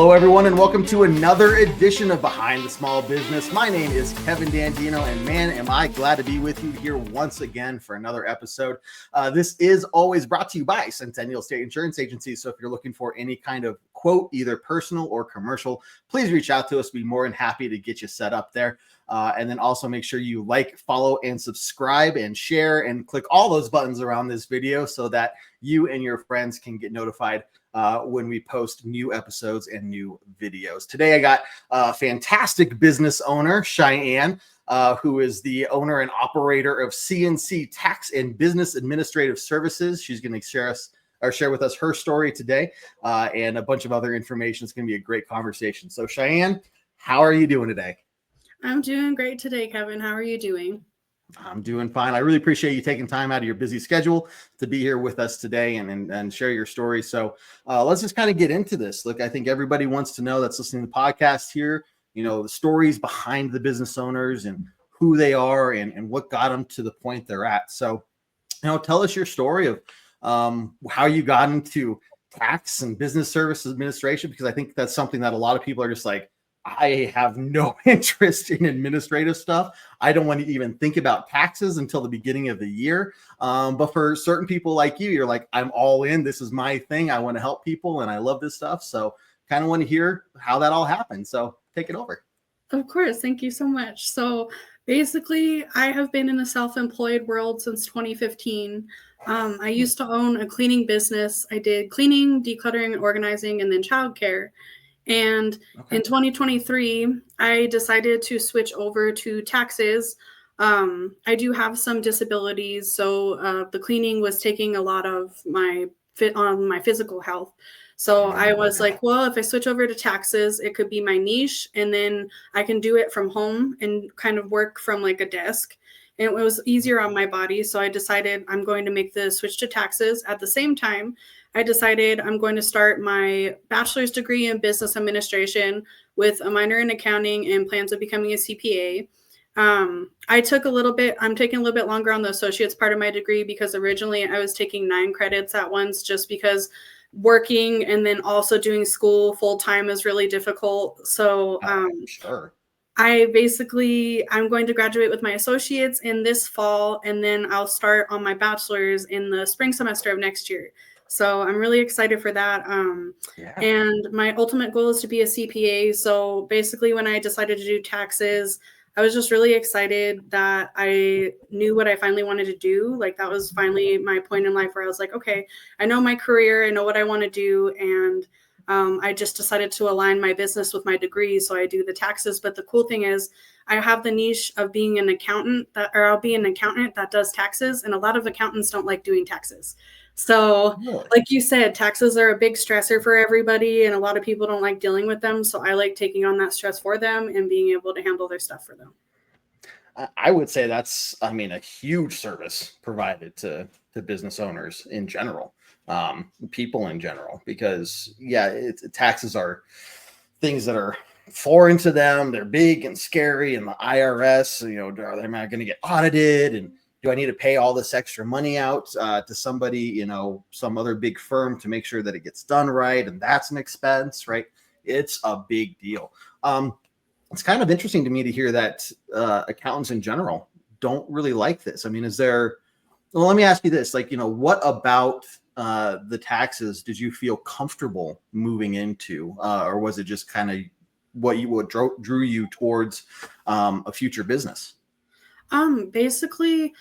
Hello, everyone, and welcome to another edition of Behind the Small Business. My name is Kevin Dandino, and man, am I glad to be with you here once again for another episode. This is always brought to you by Centennial State Insurance Agency. So if you're looking for any kind of quote, either personal or commercial, please reach out to us. We'd be more than happy to get you set up there. And then also make sure you like, follow, and subscribe and share and click all those buttons around this video so that you and your friends can get notified when we post new episodes and new videos. Today, I got a fantastic business owner, Cheyenne, who is the owner and operator of CNC Tax and Business Administrative Services. She's going to share with us her story today and a bunch of other information. It's going to be a great conversation. So, Cheyenne, how are you doing today? I'm doing great today, Kevin. How are you doing? I'm doing fine. I really appreciate you taking time out of your busy schedule to be here with us today and share your story. So let's just kind of get into this. Look, I think everybody wants to know that's listening to the podcast here, you know, the stories behind the business owners and who they are and what got them to the point they're at. So, you know, tell us your story of how you got into tax and business services administration, because I think that's something that a lot of people are just like, I have no interest in administrative stuff. I don't want to even think about taxes until the beginning of the year. But for certain people like you, you're like, I'm all in. This is my thing. I want to help people and I love this stuff. So kind of want to hear how that all happened. So take it over. Of course. Thank you so much. So basically, I have been in the self-employed world since 2015. I used to own a cleaning business. I did cleaning, decluttering, and organizing, and then childcare. And in 2023, I decided to switch over to taxes. I do have some disabilities, so the cleaning was taking a lot of my physical health. So I was like, well, if I switch over to taxes, it could be my niche, and then I can do it from home and kind of work from like a desk. And it was easier on my body. So I decided I'm going to make the switch to taxes. At the same time, I decided I'm going to start my bachelor's degree in business administration with a minor in accounting and plans of becoming a CPA. I'm taking a little bit longer on the associate's part of my degree because originally I was taking 9 credits at once just because working and then also doing school full time is really difficult. So Sure. I'm going to graduate with my associates in this fall, and then I'll start on my bachelor's in the spring semester of next year. So I'm really excited for that. And my ultimate goal is to be a CPA. So basically when I decided to do taxes, I was just really excited that I knew what I finally wanted to do. Like that was finally my point in life where I was like, okay, I know my career, I know what I want to do. And I just decided to align my business with my degree. So I do the taxes. But the cool thing is I have the niche of being an accountant I'll be an accountant that does taxes. And a lot of accountants don't like doing taxes. So like you said, taxes are a big stressor for everybody and a lot of people don't like dealing with them. So I like taking on that stress for them and being able to handle their stuff for them. I would say that's, a huge service provided to business owners in general, people in general, because taxes are things that are foreign to them. They're big and scary, and the IRS, am I going to get audited? And do I need to pay all this extra money out to somebody, some other big firm to make sure that it gets done right? And that's an expense, right? It's a big deal. It's kind of interesting to me to hear that accountants in general don't really like this. Let me ask you this, what about the taxes did you feel comfortable moving into? Or was it just kind of what drew you towards a future business? Basically,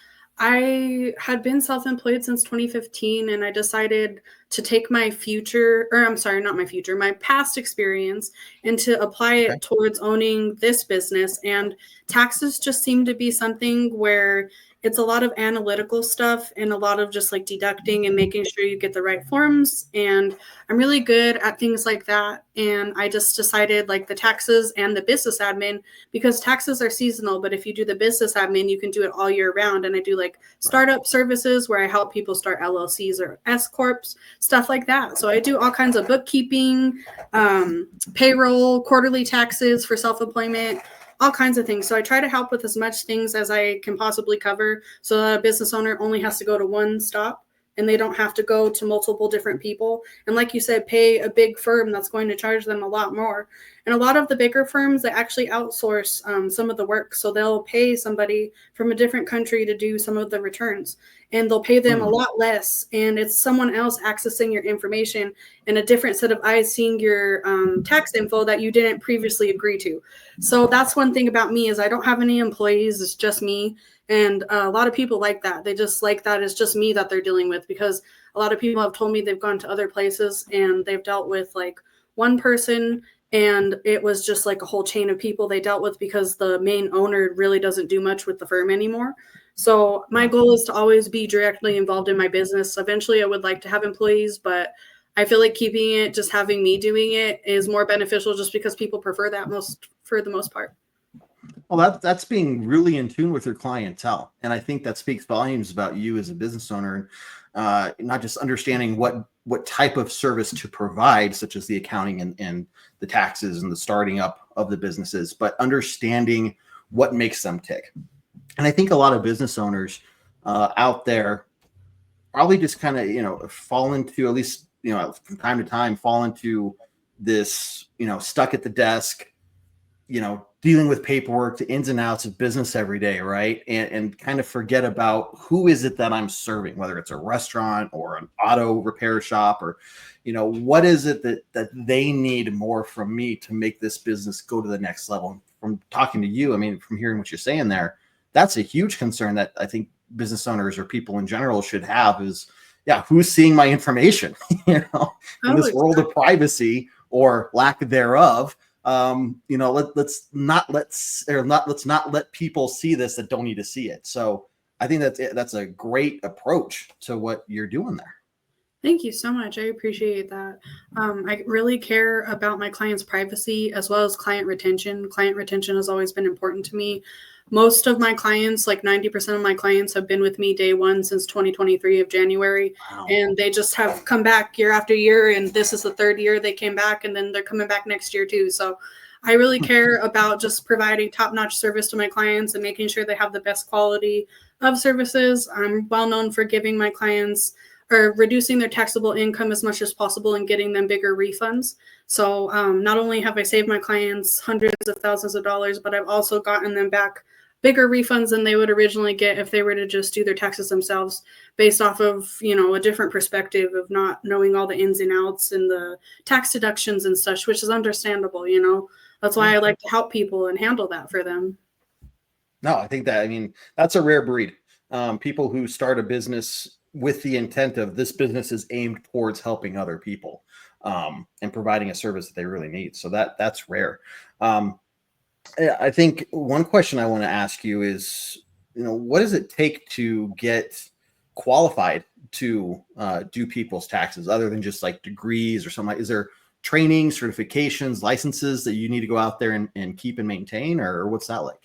I had been self-employed since 2015, and I decided to take my past experience and to apply it towards owning this business. And taxes just seem to be something where it's a lot of analytical stuff and a lot of just like deducting and making sure you get the right forms. And I'm really good at things like that. And I just decided like the taxes and the business admin, because taxes are seasonal, but if you do the business admin, you can do it all year round. And I do like startup services where I help people start LLCs or S Corps, stuff like that. So I do all kinds of bookkeeping, payroll, quarterly taxes for self-employment, all kinds of things. So I try to help with as much things as I can possibly cover so that a business owner only has to go to one stop. and they don't have to go to multiple different people. And like you said, pay a big firm that's going to charge them a lot more. And a lot of the bigger firms, they actually outsource some of the work. So they'll pay somebody from a different country to do some of the returns, and they'll pay them a lot less. And it's someone else accessing your information and a different set of eyes seeing your tax info that you didn't previously agree to. So that's one thing about me is I don't have any employees. It's just me. And a lot of people like that. They just like that it's just me that they're dealing with, because a lot of people have told me they've gone to other places and they've dealt with like one person, and it was just like a whole chain of people they dealt with because the main owner really doesn't do much with the firm anymore. So my goal is to always be directly involved in my business. Eventually I would like to have employees, but I feel like keeping it, just having me doing it is more beneficial just because people prefer that for the most part. Well, that's being really in tune with your clientele. And I think that speaks volumes about you as a business owner, not just understanding what type of service to provide, such as the accounting and the taxes and the starting up of the businesses, but understanding what makes them tick. And I think a lot of business owners out there probably just kind of, fall into, at least, from time to time, fall into this, stuck at the desk, dealing with paperwork, the ins and outs of business every day, right? And kind of forget about who is it that I'm serving, whether it's a restaurant or an auto repair shop, or, what is it that they need more from me to make this business go to the next level. From talking to you, I mean, from hearing what you're saying there, that's a huge concern that I think business owners or people in general should have is, who's seeing my information, in this world of privacy or lack thereof. Let's not let people see this that don't need to see it. So I think that's a great approach to what you're doing there. Thank you so much. I appreciate that. I really care about my clients' privacy as well as client retention. Client retention has always been important to me. Most of my clients, like 90% of my clients, have been with me day one since 2023 of January. Wow. And they just have come back year after year. And this is the third year they came back, and then they're coming back next year too. So I really care about just providing top-notch service to my clients and making sure they have the best quality of services. I'm well known for giving my clients or reducing their taxable income as much as possible and getting them bigger refunds. So not only have I saved my clients hundreds of thousands of dollars, but I've also gotten them back bigger refunds than they would originally get if they were to just do their taxes themselves, based off of, a different perspective of not knowing all the ins and outs and the tax deductions and such, which is understandable. That's why I like to help people and handle that for them. No, I think that's a rare breed. People who start a business with the intent of this business is aimed towards helping other people and providing a service that they really need. So that's rare. I think one question I want to ask you is, what does it take to get qualified to do people's taxes, other than just like degrees or something? Is there training, certifications, licenses that you need to go out there and keep and maintain, or what's that like?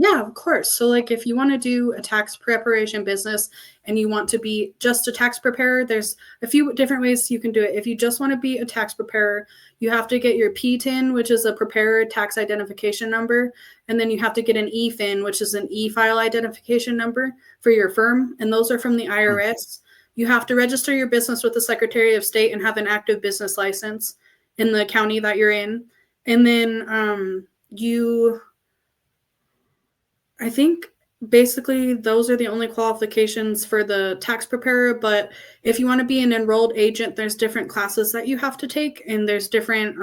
Yeah, of course. So like if you want to do a tax preparation business and you want to be just a tax preparer, there's a few different ways you can do it. If you just want to be a tax preparer, you have to get your PTIN, which is a preparer tax identification number. And then you have to get an EFIN, which is an e-file identification number for your firm. And those are from the IRS. You have to register your business with the Secretary of State and have an active business license in the county that you're in. And then I think basically those are the only qualifications for the tax preparer. But if you want to be an enrolled agent, there's different classes that you have to take, and there's different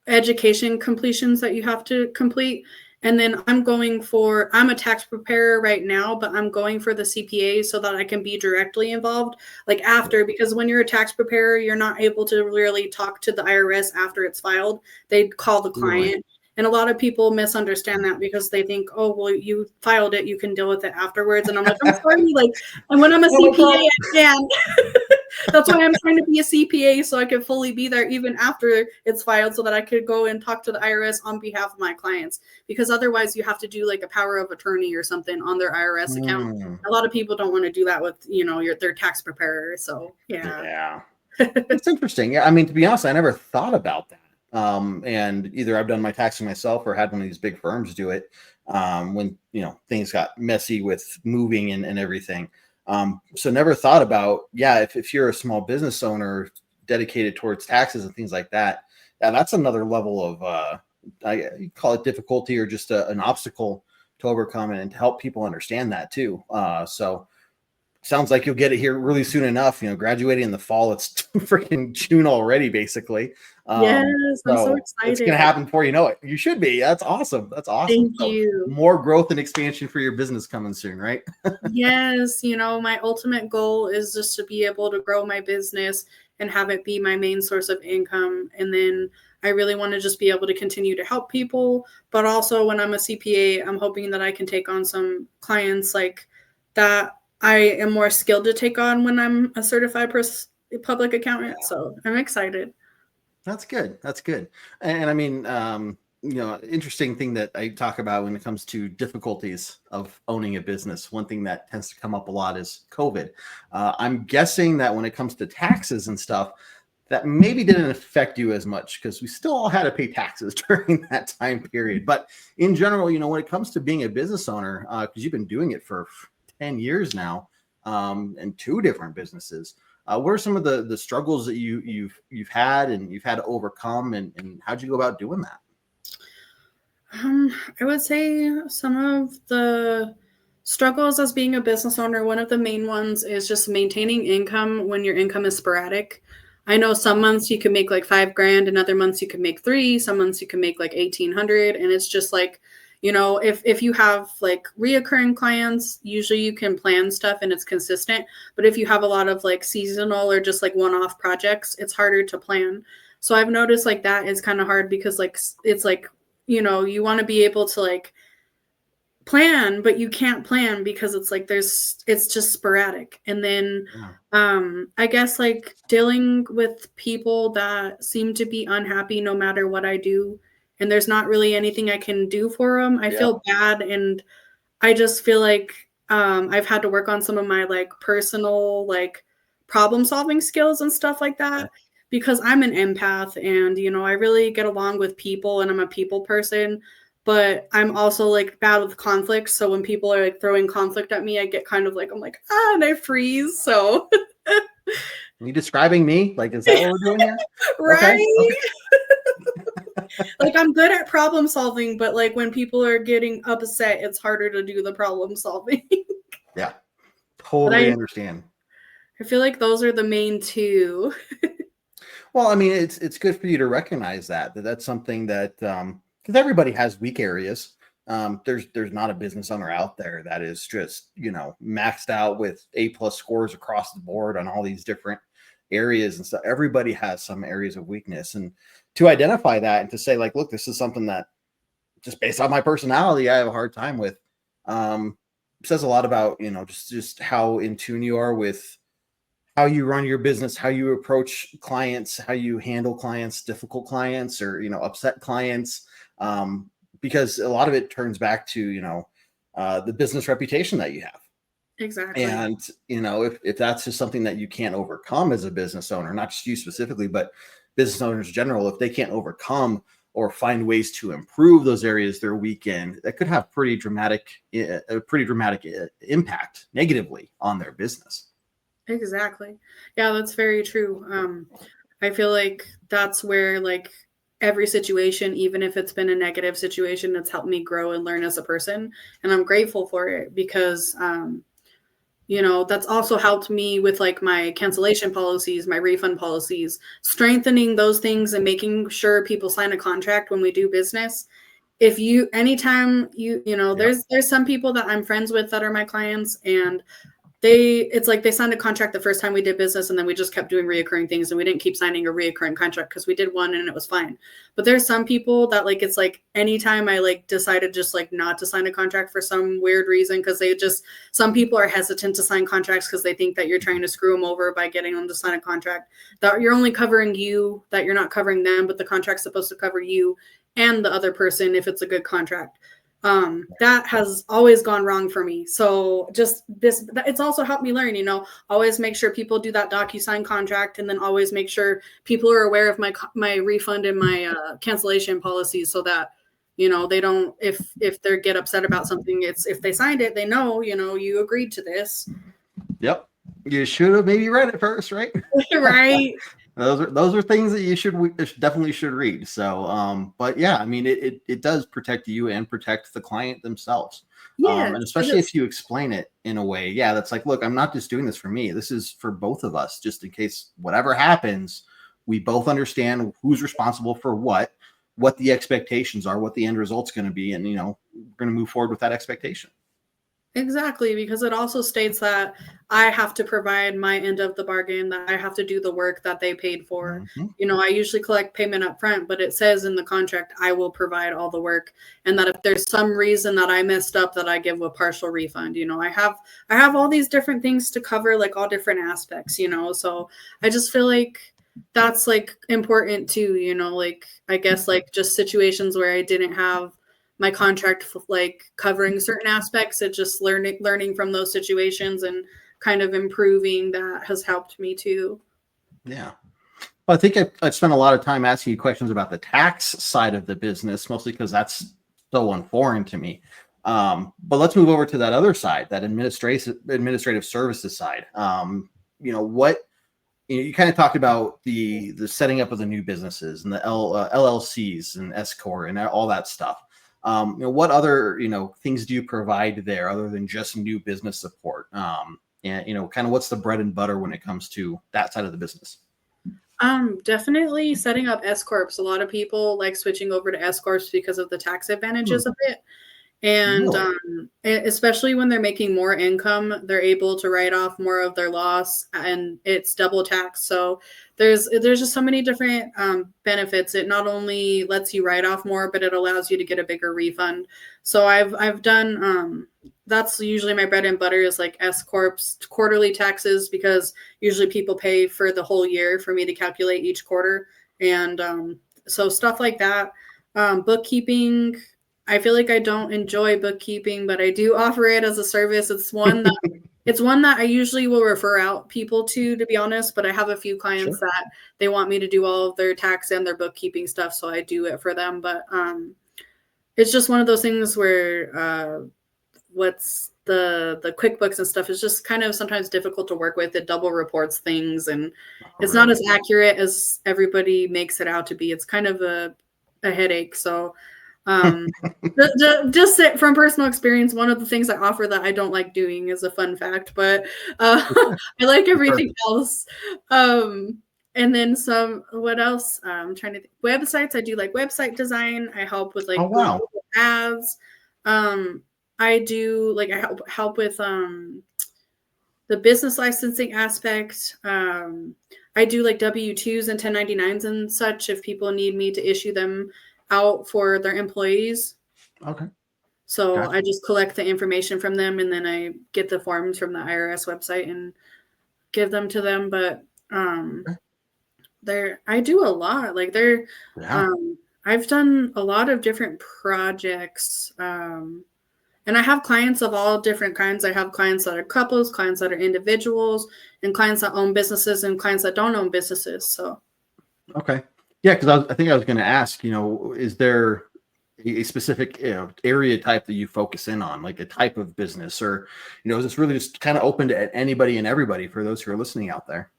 education completions that you have to complete. And then I'm a tax preparer right now, but I'm going for the CPA so that I can be directly involved because when you're a tax preparer, you're not able to really talk to the IRS after it's filed. They call the client. Really? And a lot of people misunderstand that because they think, oh, well, you filed it, you can deal with it afterwards. And I'm like, I'm sorry, and when I'm a CPA, I can. That's why I'm trying to be a CPA, so I can fully be there even after it's filed, so that I could go and talk to the IRS on behalf of my clients. Because otherwise you have to do like a power of attorney or something on their IRS account. A lot of people don't want to do that with, their tax preparer. So yeah. It's interesting. Yeah, I mean, to be honest, I never thought about that. And either I've done my taxing myself or had one of these big firms do it when things got messy with moving and everything. So never thought about, yeah, if you're a small business owner dedicated towards taxes and things like that, yeah, that's another level of you call it difficulty or just an obstacle to overcome and to help people understand that too. So sounds like you'll get it here really soon enough. Graduating in the fall, it's freaking June already, basically. Yes, I'm so So it's excited. gonna happen before you know it. You should be. That's awesome. That's awesome. Thank So you. more growth and expansion for your business coming soon, right? Yes, my ultimate goal is just to be able to grow my business and have it be my main source of income. And then I really want to just be able to continue to help people. But also, when I'm a CPA, I'm hoping that I can take on some clients like that I am more skilled to take on when I'm a certified public accountant. Yeah. So I'm excited. That's good. That's good. And I mean, interesting thing that I talk about when it comes to difficulties of owning a business. One thing that tends to come up a lot is COVID. I'm guessing that when it comes to taxes and stuff, that maybe didn't affect you as much because we still all had to pay taxes during that time period. But in general, when it comes to being a business owner, because you've been doing it for 10 years now, and two different businesses. What are some of the struggles that you've had and you've had to overcome, and how'd you go about doing that? I would say some of the struggles as being a business owner, one of the main ones is just maintaining income when your income is sporadic. I know some months you can make like 5 grand, and other months you can make three, some months you can make like 1,800. And it's just like, if you have like reoccurring clients, usually you can plan stuff and it's consistent. But if you have a lot of like seasonal or just like one-off projects, it's harder to plan. So I've noticed like that is kind of hard because like it's like, you want to be able to like plan, but you can't plan because it's like it's just sporadic. And then I guess like dealing with people that seem to be unhappy no matter what I do, and there's not really anything I can do for them. I Yeah. feel bad, and I just feel like I've had to work on some of my like personal like problem solving skills and stuff like that because I'm an empath, and I really get along with people and I'm a people person, but I'm also like bad with conflict. So when people are like throwing conflict at me, I get kind of like, I'm like, and I freeze. So Are you describing me? Like, is that what we're doing here? Okay. right. Okay. Like I'm good at problem solving, but like when people are getting upset, it's harder to do the problem solving. Yeah. But Totally understand. I feel like those are the main two. Well, I mean, it's good for you to recognize that's something that because everybody has weak areas. There's not a business owner out there that is just maxed out with A+ scores across the board on all these different areas and stuff. Everybody has some areas of weakness, and to identify that and to say like, look, this is something that just based on my personality, I have a hard time with. Says a lot about just how in tune you are with how you run your business, how you approach clients, how you handle clients, difficult clients, or upset clients, because a lot of it turns back to the business reputation that you have. Exactly. And if that's just something that you can't overcome as a business owner, not just you specifically, but business owners in general, if they can't overcome or find ways to improve those areas they're weak in, that could have a pretty dramatic impact negatively on their business. Exactly. Yeah, that's very true. I feel like that's where like every situation, even if it's been a negative situation, that's helped me grow and learn as a person. And I'm grateful for it because that's also helped me with like my cancellation policies, my refund policies, strengthening those things and making sure people sign a contract when we do business. If you anytime there's some people that I'm friends with that are my clients, and it's like they signed a contract the first time we did business, and then we just kept doing reoccurring things, and we didn't keep signing a reoccurring contract because we did one and it was fine. But there's some people that like it's like anytime I like decided just like not to sign a contract for some weird reason, because some people are hesitant to sign contracts because they think that you're trying to screw them over by getting them to sign a contract, that you're only covering you, that you're not covering them, but the contract's supposed to cover you and the other person if it's a good contract. That has always gone wrong for me. So it's also helped me learn, always make sure people do that DocuSign contract, and then always make sure people are aware of my refund and my cancellation policies, so that, they don't, if they get upset about something, it's if they signed it, they know, you agreed to this. Yep. You should have maybe read it first, right? Right. Those are things that you definitely should read. So, but yeah, I mean, it does protect you and protect the client themselves. Yes, And 'cause especially if you explain it in a way, yeah, that's like, look, I'm not just doing this for me. This is for both of us, just in case whatever happens, we both understand who's responsible for what the expectations are, what the end result's going to be, and we're going to move forward with that expectation. exactly, because it also states that I have to provide my end of the bargain, that I have to do the work that they paid for. Mhm. I usually collect payment up front, but it says in the contract I will provide all the work, and that if there's some reason that I messed up, that I give a partial refund. I have all these different things to cover, like all different aspects. So I just feel like that's like important too. Like I guess like just situations where I didn't have my contract like covering certain aspects, it just learning from those situations and kind of improving, that has helped me too. Yeah. Well, I think I spent a lot of time asking you questions about the tax side of the business, mostly because that's so unforeign to me. But let's move over to that other side, that administrative services side. What you kind of talked about the setting up of the new businesses and the LLCs and S corp and all that stuff. What other things do you provide there other than just new business support? And kind of what's the bread and butter when it comes to that side of the business? Definitely setting up S corps. A lot of people like switching over to S corps because of the tax Hmm, advantages of it. And really? especially when they're making more income, they're able to write off more of their loss, and it's double tax. So there's just so many different benefits. It not only lets you write off more, but it allows you to get a bigger refund. So I've done that's usually my bread and butter, is like S corps quarterly taxes, because usually people pay for the whole year for me to calculate each quarter, and so stuff like that. Bookkeeping, I feel like I don't enjoy bookkeeping, but I do offer it as a service. It's one that I usually will refer out people to be honest, but I have a few clients Sure. that they want me to do all of their tax and their bookkeeping stuff, so I do it for them. But it's just one of those things where what's the QuickBooks and stuff is just kind of sometimes difficult to work with. It double reports things, and Oh, it's not really? as accurate as everybody makes it out to be. It's kind of a headache. So um, just from personal experience, one of the things I offer that I don't like doing is a fun fact, but I like Sure. everything else. Um, and then some, what else? I'm trying to think. Websites. I do like website design. I help with Oh, like Google wow. ads. Um, I help with the business licensing aspect. I do like W-2s and 1099s and such if people need me to issue them out for their employees. Okay. So Gotcha. I just collect the information from them, and then I get the forms from the IRS website and give them to them. But Okay. I do a lot. Like Yeah. um, I've done a lot of different projects. And I have clients of all different kinds. I have clients that are couples, clients that are individuals, and clients that own businesses, and clients that don't own businesses. So Okay. Yeah, because I think I was going to ask, is there a specific area type that you focus in on, like a type of business, or is this really just kind of open to anybody and everybody for those who are listening out there?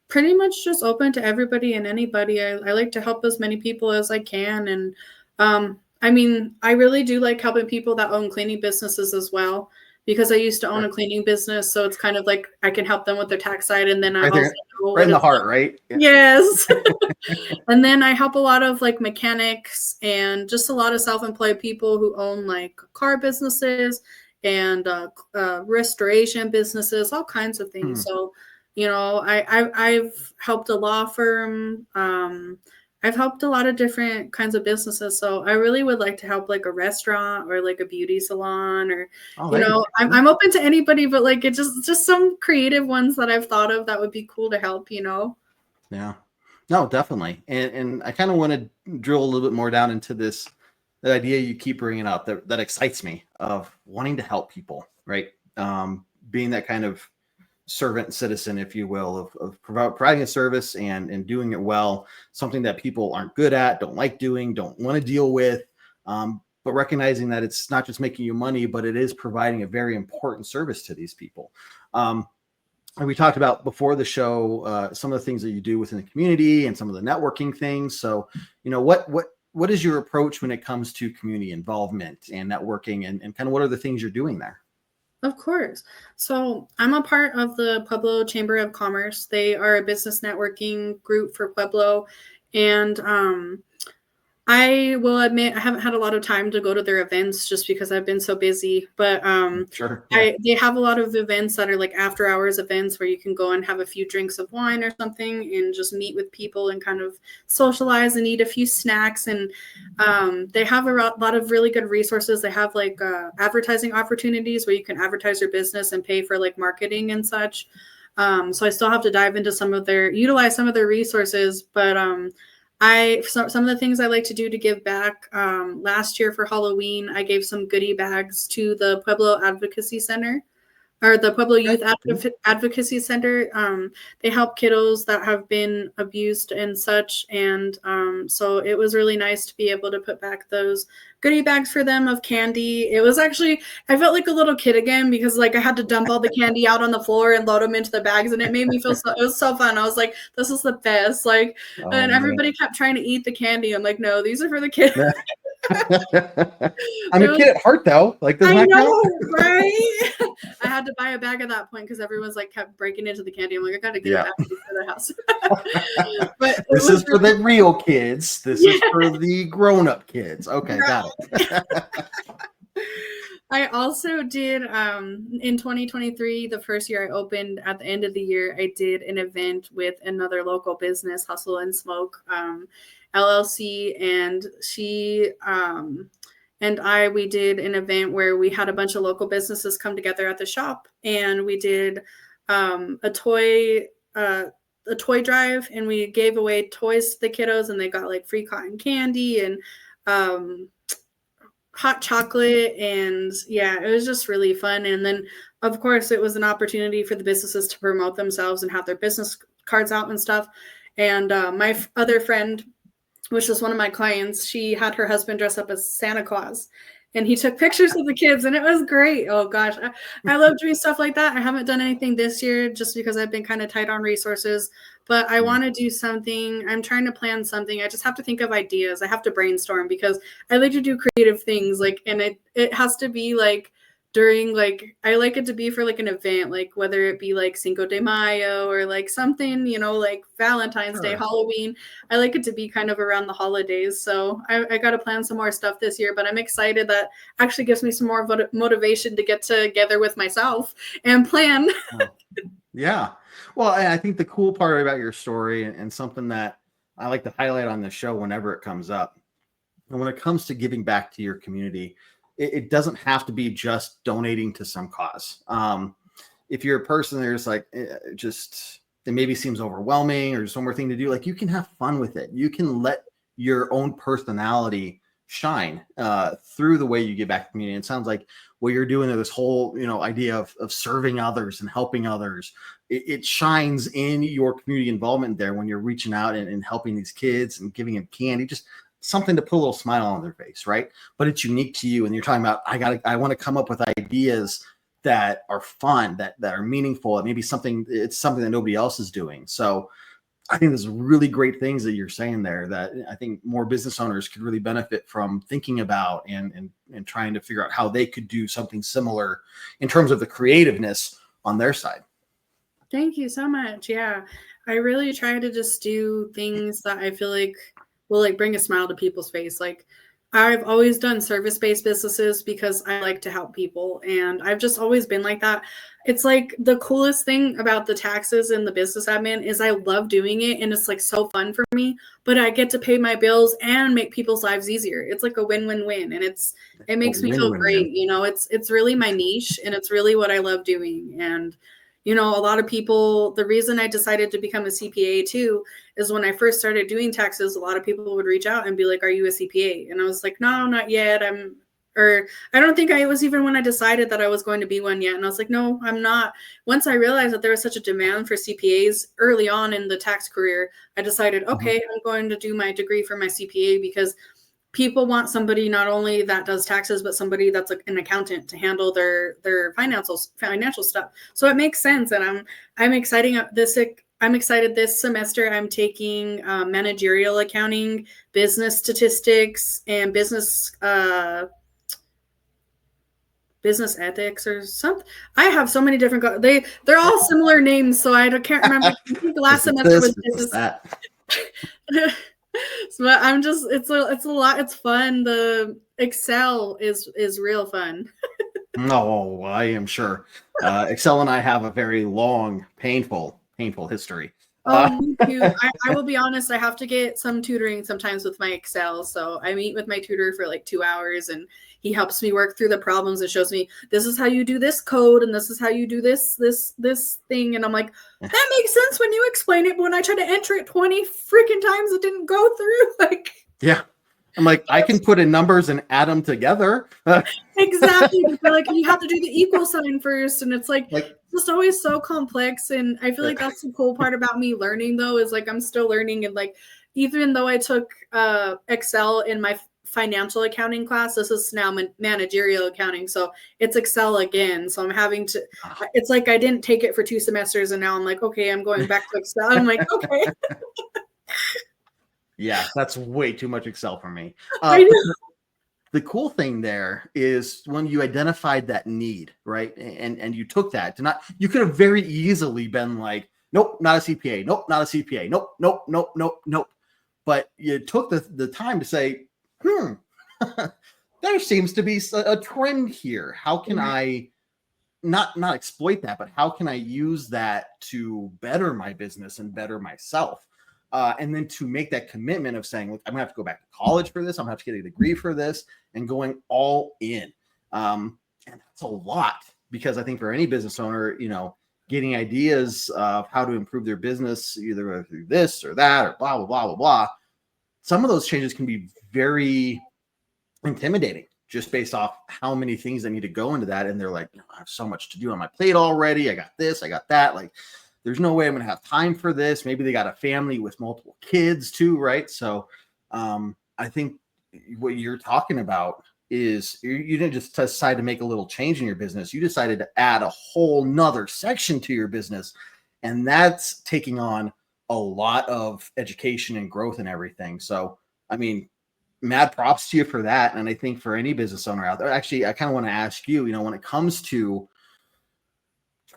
pretty much just open to everybody and anybody. I like to help as many people as I can. And I mean, I really do like helping people that own cleaning businesses as well, because I used to own Sure. a cleaning business. So it's kind of like I can help them with their tax side. And then I Right also there, know right what in the it's heart, right? like. Yeah. Yes. And then I help a lot of like mechanics and just a lot of self-employed people who own like car businesses and restoration businesses, all kinds of things. Hmm. So, I've helped a law firm. I've helped a lot of different kinds of businesses. So I really would like to help like a restaurant or like a beauty salon, or, Oh, there you go. I'm open to anybody, but like it just some creative ones that I've thought of that would be cool to help. Yeah. No, definitely. And I kind of want to drill a little bit more down into this, the idea you keep bringing up that excites me, of wanting to help people, right? Being that kind of servant citizen, if you will, of providing a service and doing it well, something that people aren't good at, don't like doing, don't want to deal with. But recognizing that it's not just making you money, but it is providing a very important service to these people. Um, we talked about before the show, some of the things that you do within the community and some of the networking things. So, what is your approach when it comes to community involvement and networking, and kind of what are the things you're doing there? Of course. So I'm a part of the Pueblo Chamber of Commerce. They are a business networking group for Pueblo. And I will admit I haven't had a lot of time to go to their events just because I've been so busy. But Sure. Yeah. they have a lot of events that are like after hours events where you can go and have a few drinks of wine or something and just meet with people and kind of socialize and eat a few snacks. And they have a lot of really good resources. They have like advertising opportunities where you can advertise your business and pay for like marketing and such. So I still have to utilize some of their resources, but some of the things I like to do to give back. Last year for Halloween, I gave some goodie bags to the Pueblo Advocacy Center, or the Pueblo Youth Advocacy Center. They help kiddos that have been abused and such. And so it was really nice to be able to put back those goodie bags for them of candy. It was actually, I felt like a little kid again because like I had to dump all the candy out on the floor and load them into the bags. And it made me feel it was so fun. I was like, this is the best. Like, and everybody kept trying to eat the candy. I'm like, no, these are for the kids. I'm a kid at heart, though. Like, I know, right? I had to buy a bag at that point because everyone's like kept breaking into the candy. I'm like, I gotta get it back to the house. But this is for the real kids. This is for the grown-up kids. Okay, got it. I also did in 2023, the first year I opened. At the end of the year, I did an event with another local business, Hustle and Smoke LLC, and she and we did an event where we had a bunch of local businesses come together at the shop, and we did a toy drive, and we gave away toys to the kiddos, and they got like free cotton candy and hot chocolate, and yeah, it was just really fun. And then of course it was an opportunity for the businesses to promote themselves and have their business cards out and stuff. And my other friend, which was one of my clients, she had her husband dress up as Santa Claus, and he took pictures of the kids, and it was great. Oh gosh, I love doing stuff like that. I haven't done anything this year just because I've been kind of tight on resources, but I want to do something. I'm trying to plan something. I just have to think of ideas. I have to brainstorm because I like to do creative things, like, and it has to be like during, like, I like it to be for like an event, like whether it be like Cinco de Mayo or like something, like Valentine's Day, Halloween. I like it to be kind of around the holidays. So I got to plan some more stuff this year, but I'm excited. That actually gives me some more motivation to get together with myself and plan. Yeah. Well, I think the cool part about your story, and something that I like to highlight on the show whenever it comes up, and when it comes to giving back to your community, it doesn't have to be just donating to some cause. If you're a person there's like, it maybe seems overwhelming or just one more thing to do, like, you can have fun with it. You can let your own personality shine through the way you give back to the community. It sounds like what you're doing, this whole idea of serving others and helping others, it shines in your community involvement there when you're reaching out and helping these kids and giving them candy, just something to put a little smile on their face, right? But it's unique to you, and you're talking about, I want to come up with ideas that are fun, that are meaningful, and maybe it's something that nobody else is doing. So I think there's really great things that you're saying there that I think more business owners could really benefit from thinking about and trying to figure out how they could do something similar in terms of the creativeness on their side. Thank you so much. Yeah, I really try to just do things that I feel like will like bring a smile to people's face. Like, I've always done service-based businesses because I like to help people, and I've just always been like that. It's like the coolest thing about the taxes and the business admin is I love doing it, and it's like so fun for me, but I get to pay my bills and make people's lives easier. It's like a win-win-win, and it makes me feel great. It's really my niche, and it's really what I love doing. And a lot of people, the reason I decided to become a CPA too is when I first started doing taxes, a lot of people would reach out and be like, "Are you a CPA?" And I was like, "No, not yet. I don't think I was even when I decided that I was going to be one yet." And I was like, "No, I'm not." Once I realized that there was such a demand for CPAs early on in the tax career, I decided, okay, I'm going to do my degree for my CPA because people want somebody not only that does taxes, but somebody that's like an accountant to handle their financial stuff. So it makes sense, and I'm excited this semester. I'm taking managerial accounting, business statistics, and business ethics or something. I have so many different they're all similar names, so I can't remember. I think the last semester was business. That. So I'm just it's a lot. It's fun. The Excel is real fun. No, I am sure. Excel and I have a very long, painful history. Me too. I will be honest, I have to get some tutoring sometimes with my Excel. So I meet with my tutor for like 2 hours, and he helps me work through the problems and shows me this is how you do this code and this is how you do this thing. And I'm like, that makes sense when you explain it, but when I try to enter it 20 freaking times, it didn't go through. Like, yeah. I'm like, I can put in numbers and add them together. Exactly. But like, you have to do the equal sign first. And it's like just always so complex. And I feel like that's the cool part about me learning, though, is like I'm still learning. And like, even though I took Excel in my financial accounting class, this is now managerial accounting. So it's Excel again. So I'm having to, it's like I didn't take it for 2 semesters. And now I'm like, okay, I'm going back to Excel. I'm like, okay. Yeah, that's way too much Excel for me. The cool thing there is when you identified that need, right? And you took that you could have very easily been like, nope, not a CPA. Nope, not a CPA. Nope. But you took the time to say, there seems to be a trend here. How can I not exploit that, but how can I use that to better my business and better myself? And then to make that commitment of saying, look, I'm gonna have to go back to college for this. I'm gonna have to get a degree for this, and going all in. And that's a lot, because I think for any business owner, getting ideas of how to improve their business, either through this or that, or blah, blah, blah, blah, blah. Some of those changes can be very intimidating just based off how many things that need to go into that. And they're like, I have so much to do on my plate already. I got this, I got that. Like, there's no way I'm going to have time for this. Maybe they got a family with multiple kids too, right? So I think what you're talking about is you didn't just decide to make a little change in your business. You decided to add a whole nother section to your business. And that's taking on a lot of education and growth and everything. So, I mean, mad props to you for that. And I think for any business owner out there, actually, I kind of want to ask you, when it comes to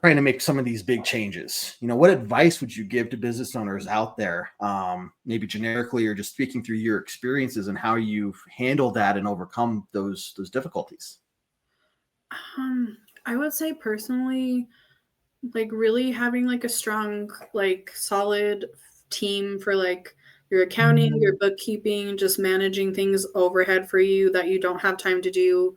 trying to make some of these big changes, what advice would you give to business owners out there, maybe generically, or just speaking through your experiences and how you've handled that and overcome those difficulties? I would say personally, like really having like a strong, like solid team for like your accounting, your bookkeeping, just managing things overhead for you that you don't have time to do.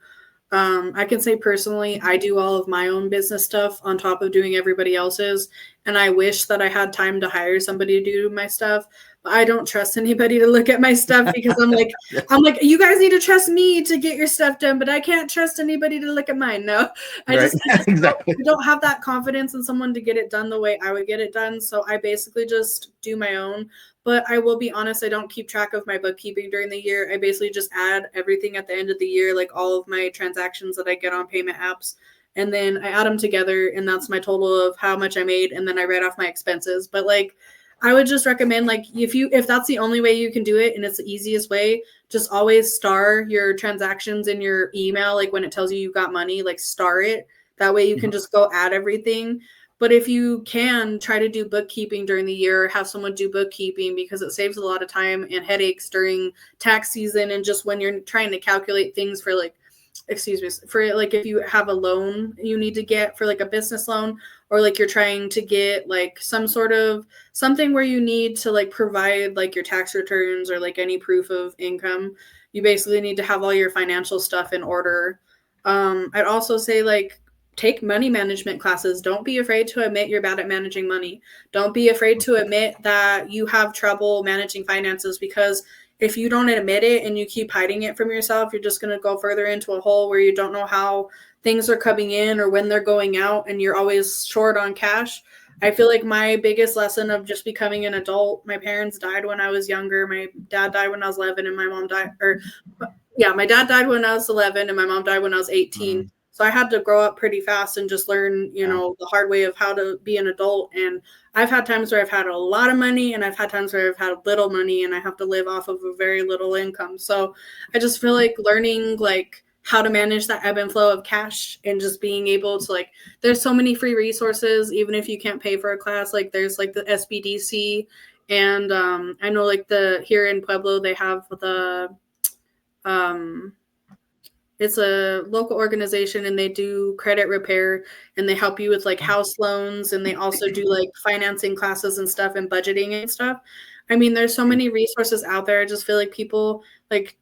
I can say personally, I do all of my own business stuff on top of doing everybody else's. And I wish that I had time to hire somebody to do my stuff. But I don't trust anybody to look at my stuff, because I'm like, you guys need to trust me to get your stuff done, but I can't trust anybody to look at mine. No, I just exactly. don't have that confidence in someone to get it done the way I would get it done. So I basically just do my own. But I will be honest, I don't keep track of my bookkeeping during the year. I basically just add everything at the end of the year, like all of my transactions that I get on payment apps. And then I add them together, and that's my total of how much I made. And then I write off my expenses. But like, I would just recommend, like, if that's the only way you can do it and it's the easiest way, just always star your transactions in your email. Like when it tells you got money, like star it. That way you can just go add everything. But if you can, try to do bookkeeping during the year, have someone do bookkeeping, because it saves a lot of time and headaches during tax season. And just when you're trying to calculate things for like, for like if you have a loan you need to get for like a business loan, or like you're trying to get like some sort of something where you need to like provide like your tax returns or like any proof of income, you basically need to have all your financial stuff in order. I'd also say like take money management classes. Don't be afraid to admit you're bad at managing money. Don't be afraid to admit that you have trouble managing finances, because if you don't admit it and you keep hiding it from yourself, you're just going to go further into a hole where you don't know how things are coming in or when they're going out, and you're always short on cash. I feel like my biggest lesson of just becoming an adult, my parents died when I was younger. My dad died when I was 11 and my mom died, my dad died when I was 11 and my mom died when I was 18. So I had to grow up pretty fast and just learn, the hard way of how to be an adult. And I've had times where I've had a lot of money and I've had times where I've had little money and I have to live off of a very little income. So I just feel like learning like how to manage that ebb and flow of cash and just being able to like, there's so many free resources, even if you can't pay for a class, like there's like the SBDC. And I know like here in Pueblo, they have it's a local organization and they do credit repair and they help you with like house loans and they also do like financing classes and stuff and budgeting and stuff. I mean, there's so many resources out there. I just feel like people like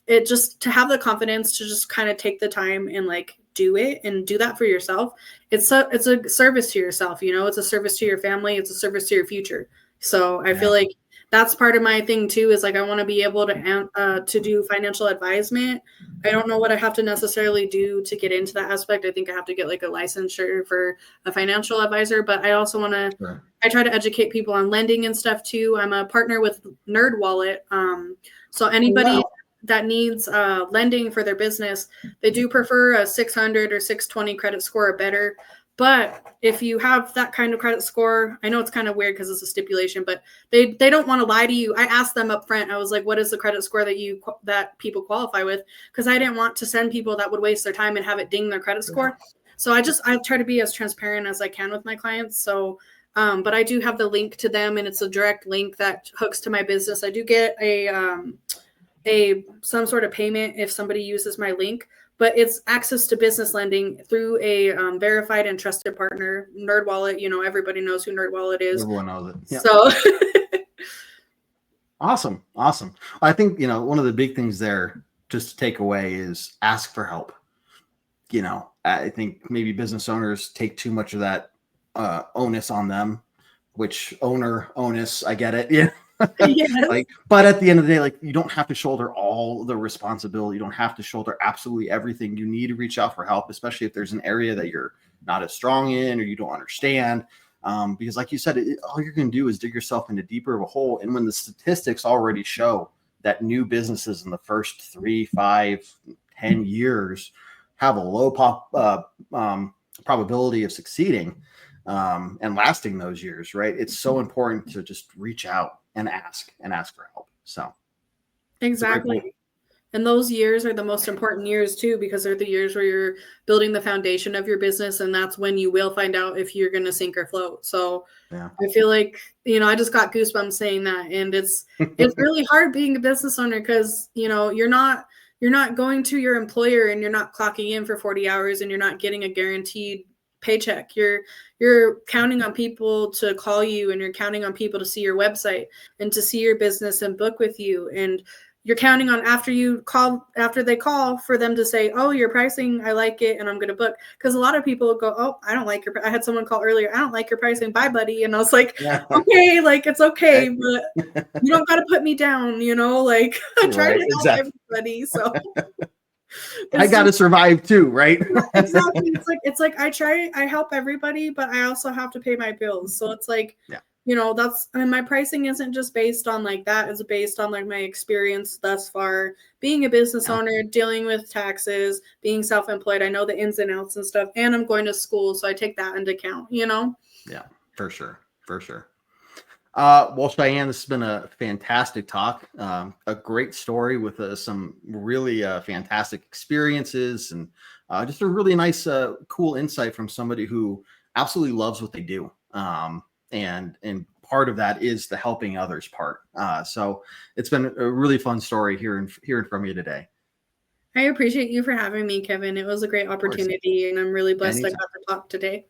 it just to have the confidence to just kind of take the time and like do it and do that for yourself. It's a service to yourself, it's a service to your family. It's a service to your future. So I feel like that's part of my thing too, is like, I want to be able to do financial advisement. I don't know what I have to necessarily do to get into that aspect. I think I have to get like a licensure for a financial advisor, but I also want to, I try to educate people on lending and stuff too. I'm a partner with Nerd Wallet. So anybody that needs lending for their business, they do prefer a 600 or 620 credit score or better. But if you have that kind of credit score, I know it's kind of weird because it's a stipulation, but they don't want to lie to you. I asked them up front. I was like, what is the credit score that people qualify with? Because I didn't want to send people that would waste their time and have it ding their credit score. So I try to be as transparent as I can with my clients. So, but I do have the link to them and it's a direct link that hooks to my business. I do get some sort of payment if somebody uses my link. But it's access to business lending through a verified and trusted partner, Nerd Wallet. Everybody knows who Nerd Wallet is. Everyone knows it. Yeah. So Awesome. I think, one of the big things there just to take away is ask for help. I think maybe business owners take too much of that onus on them, which onus, I get it. Yeah. Yes. But at the end of the day, you don't have to shoulder all the responsibility. You don't have to shoulder absolutely everything. You need to reach out for help, especially if there's an area that you're not as strong in or you don't understand. Because like you said, all you're going to do is dig yourself into deeper of a hole. And when the statistics already show that new businesses in the first 3, 5, 10 years have a low probability of succeeding and lasting those years, right? It's so important to just reach out and ask for help. So exactly. And those years are the most important years too, because they're the years where you're building the foundation of your business. And that's when you will find out if you're going to sink or float. So I feel like, I just got goosebumps saying that. And it's really hard being a business owner because, you're not going to your employer and you're not clocking in for 40 hours and you're not getting a guaranteed paycheck. You're counting on people to call you and you're counting on people to see your website and to see your business and book with you. And you're counting on after they call for them to say, oh, your pricing, I like it. And I'm going to book. Cause a lot of people go, oh, I don't like I had someone call earlier. I don't like your pricing. Bye, buddy. And I was like, okay, it's okay. But you don't got to put me down, I try to help everybody. So I got to survive too, right? Exactly. It's like I help everybody, but I also have to pay my bills. So it's like, my pricing isn't just based on like that. It's based on like my experience thus far, being a business owner, dealing with taxes, being self-employed. I know the ins and outs and stuff, and I'm going to school. So I take that into account, Yeah, for sure. Well, Cheyenne, this has been a fantastic talk, a great story with some really fantastic experiences and just a really nice, cool insight from somebody who absolutely loves what they do. And part of that is the helping others part. So it's been a really fun story hearing from you today. I appreciate you for having me, Kevin. It was a great opportunity, and I'm really blessed I got to talk today.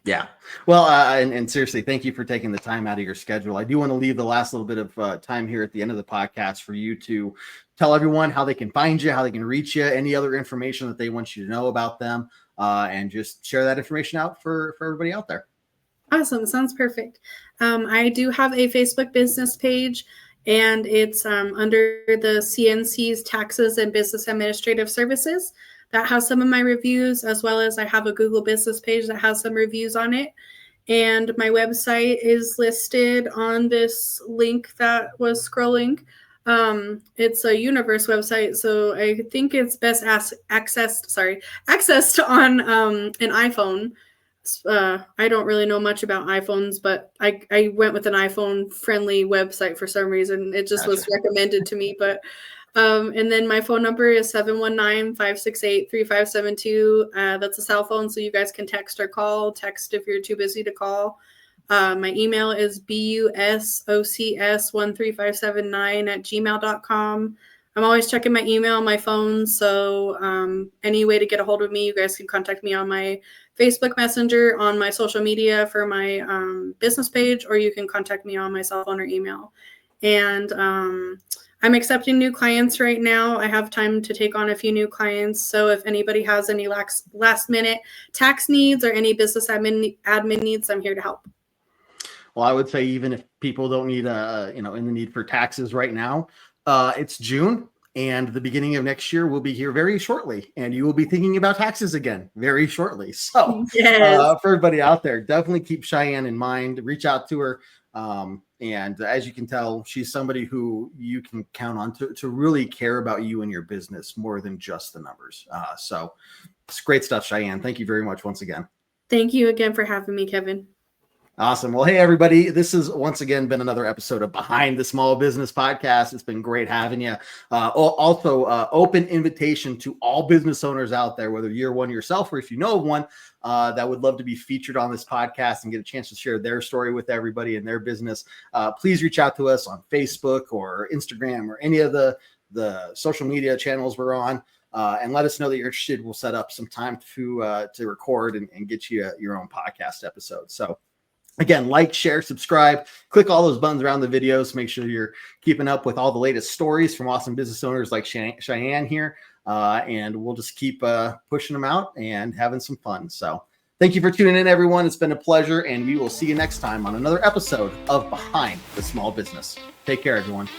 Yeah. Well, and seriously, thank you for taking the time out of your schedule. I do want to leave the last little bit of time here at the end of the podcast for you to tell everyone how they can find you, how they can reach you, any other information that they want you to know about them, and just share that information out for everybody out there. Awesome. Sounds perfect. I do have a Facebook business page, and it's under the CNC's Taxes and Business Administrative Services. That has some of my reviews, as well as I have a Google business page that has some reviews on it. And my website is listed on this link that was scrolling. It's a Universe website, so I think it's best accessed on an iPhone. I don't really know much about iPhones, but I went with an iPhone friendly website for some reason. It just was recommended to me. But and then my phone number is 719-568-3572. That's a cell phone, so you guys can text or call. Text if you're too busy to call. My email is busocs13579@gmail.com. I'm always checking my email on my phone, so any way to get a hold of me, you guys can contact me on my Facebook Messenger, on my social media for my business page, or you can contact me on my cell phone or email. And I'm accepting new clients right now. I have time to take on a few new clients. So if anybody has any last minute tax needs or any business admin needs, I'm here to help. Well, I would say even if people don't need in the need for taxes right now, it's June and the beginning of next year will be here very shortly, and you will be thinking about taxes again very shortly. So yes. For everybody out there, definitely keep Cheyenne in mind. Reach out to her. And as you can tell, she's somebody who you can count on to really care about you and your business more than just the numbers. So it's great stuff, Cheyenne. Thank you very much once again. Thank you again for having me, Kevin. Awesome. Well, hey, everybody, this has once again been another episode of Behind the Small Business Podcast. It's been great having you. Also, open invitation to all business owners out there, whether you're one yourself or if you know of one that would love to be featured on this podcast and get a chance to share their story with everybody in their business. Please reach out to us on Facebook or Instagram or any of the social media channels we're on. And let us know that you're interested. We'll set up some time to record and get you your own podcast episode. So again, like, share, subscribe, click all those buttons around the videos. Make sure you're keeping up with all the latest stories from awesome business owners like Cheyenne here. And we'll just keep pushing them out and having some fun. So thank you for tuning in, everyone. It's been a pleasure. And we will see you next time on another episode of Behind the Small Business. Take care, everyone.